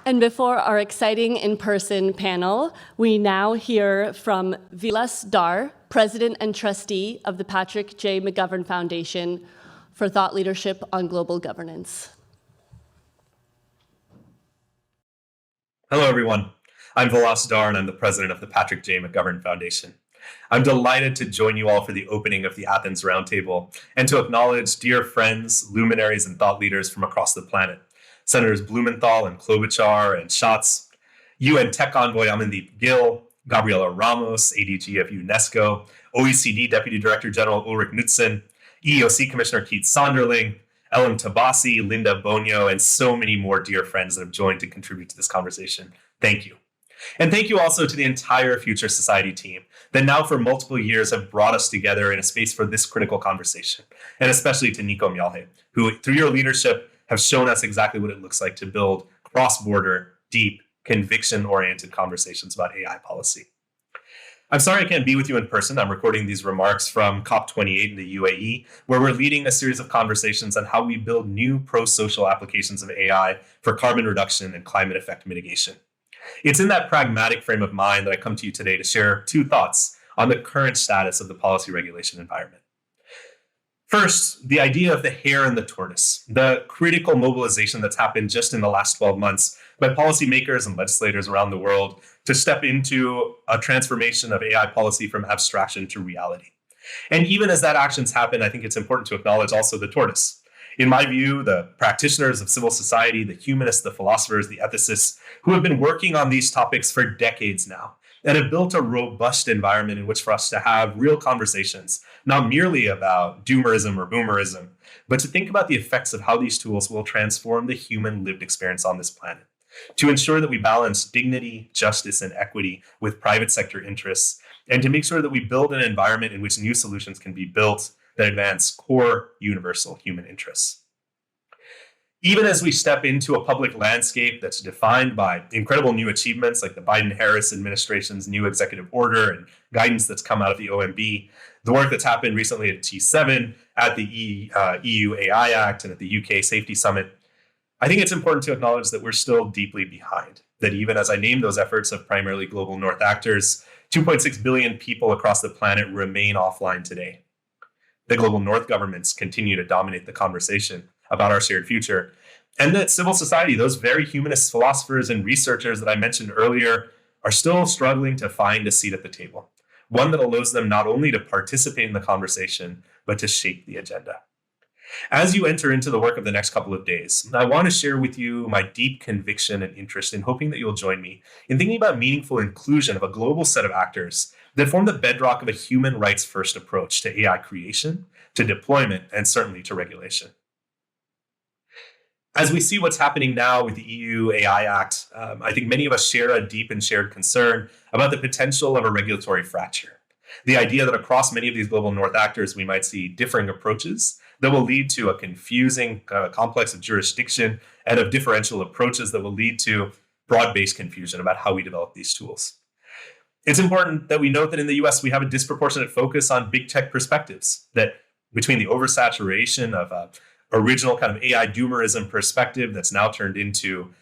And before our exciting in-person panel, we now hear from Vilas Dhar, President and Trustee of the Patrick J. McGovern Foundation for Thought Leadership on Global Governance. Hello, everyone. I'm Vilas Dhar, and I'm the president of the Patrick J. McGovern Foundation. I'm delighted to join you all for the opening of the Athens Roundtable and to acknowledge dear friends, luminaries, and thought leaders from across the planet. Senators Blumenthal and Klobuchar and Schatz, UN Tech Envoy Amandeep Gill, Gabriela Ramos, ADG of UNESCO, OECD Deputy Director General Ulrich Knudsen, EEOC Commissioner Keith Sonderling, Ellen Tabasi, Linda Bonio, and so many more dear friends that have joined to contribute to this conversation. Thank you. And thank you also to the entire Future Society team that now for multiple years have brought us together in a space for this critical conversation, and especially to Nico Mjalhe, who through your leadership have shown us exactly what it looks like to build cross-border, deep, conviction-oriented conversations about AI policy. I'm sorry I can't be with you in person. I'm recording these remarks from COP28 in the UAE, where we're leading a series of conversations on how we build new pro-social applications of AI for carbon reduction and climate effect mitigation. It's in that pragmatic frame of mind that I come to you today to share two thoughts on the current status of the policy regulation environment. First, the idea of the hare and the tortoise, the critical mobilization that's happened just in the last 12 months by policymakers and legislators around the world to step into a transformation of AI policy from abstraction to reality. And even as that actions happen, I think it's important to acknowledge also the tortoise. In my view, the practitioners of civil society, the humanists, the philosophers, the ethicists, who have been working on these topics for decades now, and have built a robust environment in which for us to have real conversations, not merely about doomerism or boomerism, but to think about the effects of how these tools will transform the human lived experience on this planet, to ensure that we balance dignity, justice, and equity with private sector interests, and to make sure that we build an environment in which new solutions can be built that advance core universal human interests. Even as we step into a public landscape that's defined by incredible new achievements like the Biden-Harris administration's new executive order and guidance that's come out of the OMB, the work that's happened recently at T7, at the EU AI Act, and at the UK Safety Summit, I think it's important to acknowledge that we're still deeply behind, that even as I name those efforts of primarily global North actors, 2.6 billion people across the planet remain offline today. The global North governments continue to dominate the conversation about our shared future, and that civil society, those very humanist philosophers and researchers that I mentioned earlier, are still struggling to find a seat at the table, one that allows them not only to participate in the conversation, but to shape the agenda. As you enter into the work of the next couple of days, I want to share with you my deep conviction and interest in hoping that you'll join me in thinking about meaningful inclusion of a global set of actors that form the bedrock of a human rights first approach to AI creation, to deployment, and certainly to regulation. As we see what's happening now with the EU AI Act, I think many of us share a deep and shared concern about the potential of a regulatory fracture. The idea that across many of these global North actors, we might see differing approaches that will lead to a confusing complex of jurisdiction and of differential approaches that will lead to broad-based confusion about how we develop these tools. It's important that we note that in the US, we have a disproportionate focus on big tech perspectives, that between the oversaturation of original kind of AI doomerism perspective that's now turned into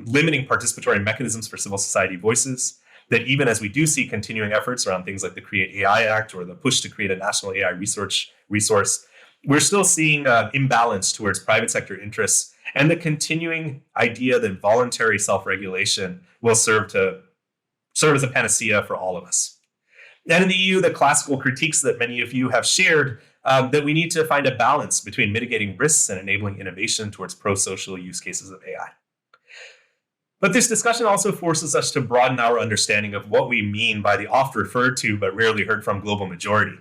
limiting participatory mechanisms for civil society voices, that even as we do see continuing efforts around things like the Create AI Act or the push to create a national AI resource, we're still seeing imbalance towards private sector interests and the continuing idea that voluntary self-regulation will serve as a panacea for all of us. And in the EU, the classical critiques that many of you have shared that we need to find a balance between mitigating risks and enabling innovation towards pro-social use cases of AI. But this discussion also forces us to broaden our understanding of what we mean by the oft referred to but rarely heard from global majority,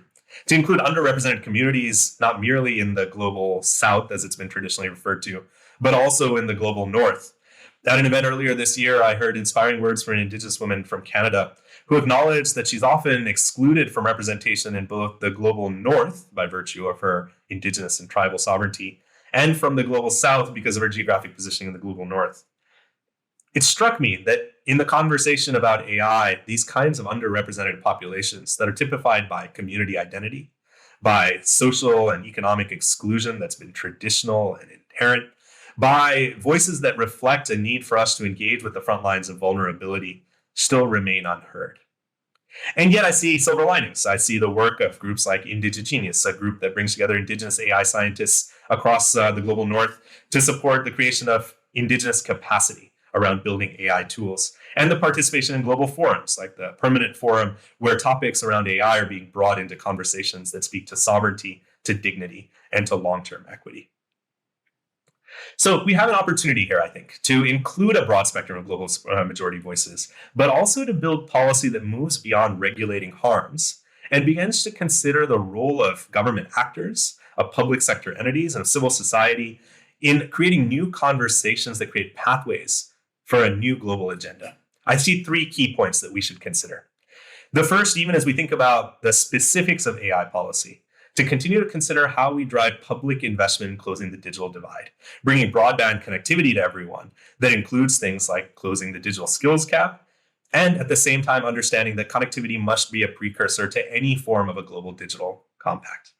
to include underrepresented communities, not merely in the global South, as it's been traditionally referred to, but also in the global North. At an event earlier this year, I heard inspiring words from an Indigenous woman from Canada who acknowledged that she's often excluded from representation in both the global North by virtue of her Indigenous and tribal sovereignty, and from the global South because of her geographic positioning in the global North. It struck me that in the conversation about AI, these kinds of underrepresented populations that are typified by community identity, by social and economic exclusion that's been traditional and inherent, by voices that reflect a need for us to engage with the front lines of vulnerability still remain unheard. And yet I see silver linings. I see the work of groups like Indigenius, a group that brings together indigenous AI scientists across the global north to support the creation of indigenous capacity around building AI tools, and the participation in global forums like the Permanent Forum, where topics around AI are being brought into conversations that speak to sovereignty, to dignity, and to long-term equity. So we have an opportunity here, I think, to include a broad spectrum of global majority voices, but also to build policy that moves beyond regulating harms and begins to consider the role of government actors, of public sector entities, and of civil society in creating new conversations that create pathways for a new global agenda. I see three key points that we should consider. The first, even as we think about the specifics of AI policy, to continue to consider how we drive public investment in closing the digital divide, bringing broadband connectivity to everyone that includes things like closing the digital skills gap, and at the same time understanding that connectivity must be a precursor to any form of a global digital compact.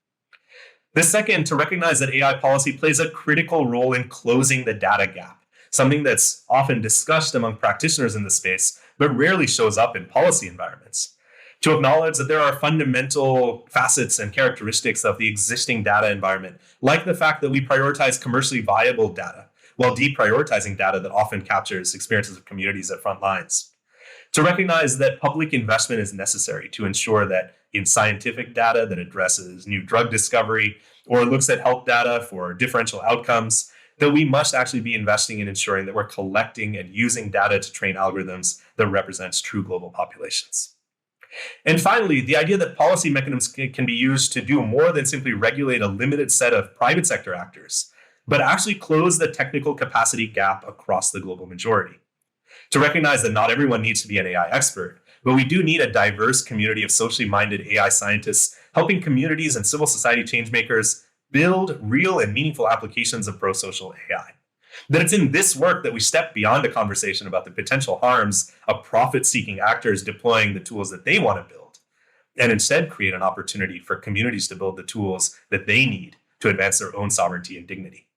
The second, to recognize that AI policy plays a critical role in closing the data gap, something that's often discussed among practitioners in the space, but rarely shows up in policy environments. To acknowledge that there are fundamental facets and characteristics of the existing data environment, like the fact that we prioritize commercially viable data while deprioritizing data that often captures experiences of communities at front lines. To recognize that public investment is necessary to ensure that in scientific data that addresses new drug discovery or looks at health data for differential outcomes, that we must actually be investing in ensuring that we're collecting and using data to train algorithms that represents true global populations. And finally, the idea that policy mechanisms can be used to do more than simply regulate a limited set of private sector actors, but actually close the technical capacity gap across the global majority. To recognize that not everyone needs to be an AI expert, but we do need a diverse community of socially minded AI scientists helping communities and civil society changemakers build real and meaningful applications of pro-social AI. That it's in this work that we step beyond a conversation about the potential harms of profit-seeking actors deploying the tools that they want to build, and instead create an opportunity for communities to build the tools that they need to advance their own sovereignty and dignity.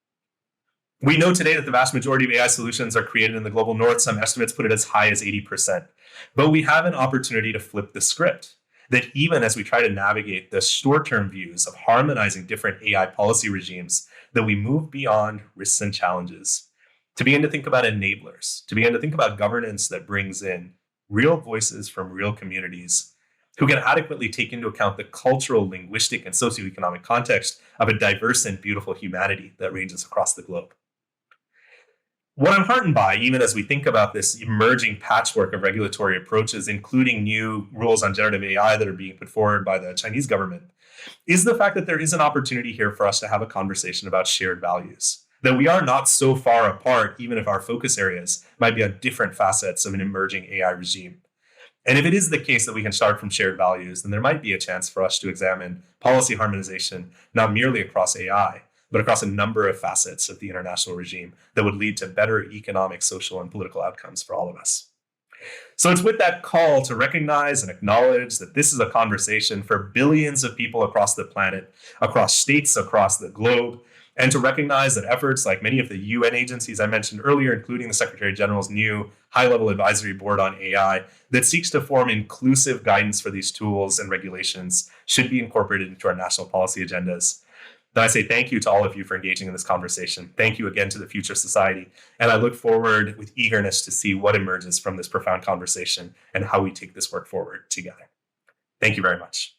We know today that the vast majority of AI solutions are created in the global north. Some estimates put it as high as 80%. But we have an opportunity to flip the script, that even as we try to navigate the short-term views of harmonizing different AI policy regimes, that we move beyond risks and challenges to begin to think about enablers, to begin to think about governance that brings in real voices from real communities who can adequately take into account the cultural, linguistic, and socioeconomic context of a diverse and beautiful humanity that ranges across the globe. What I'm heartened by, even as we think about this emerging patchwork of regulatory approaches, including new rules on generative AI that are being put forward by the Chinese government, is the fact that there is an opportunity here for us to have a conversation about shared values. That we are not so far apart, even if our focus areas might be on different facets of an emerging AI regime. And if it is the case that we can start from shared values, then there might be a chance for us to examine policy harmonization, not merely across AI, but across a number of facets of the international regime that would lead to better economic, social, and political outcomes for all of us. So it's with that call to recognize and acknowledge that this is a conversation for billions of people across the planet, across states, across the globe, and to recognize that efforts like many of the UN agencies I mentioned earlier, including the Secretary General's new high-level advisory board on AI that seeks to form inclusive guidance for these tools and regulations, should be incorporated into our national policy agendas. Then I say thank you to all of you for engaging in this conversation. Thank you again to the Future Society. And I look forward with eagerness to see what emerges from this profound conversation and how we take this work forward together. Thank you very much.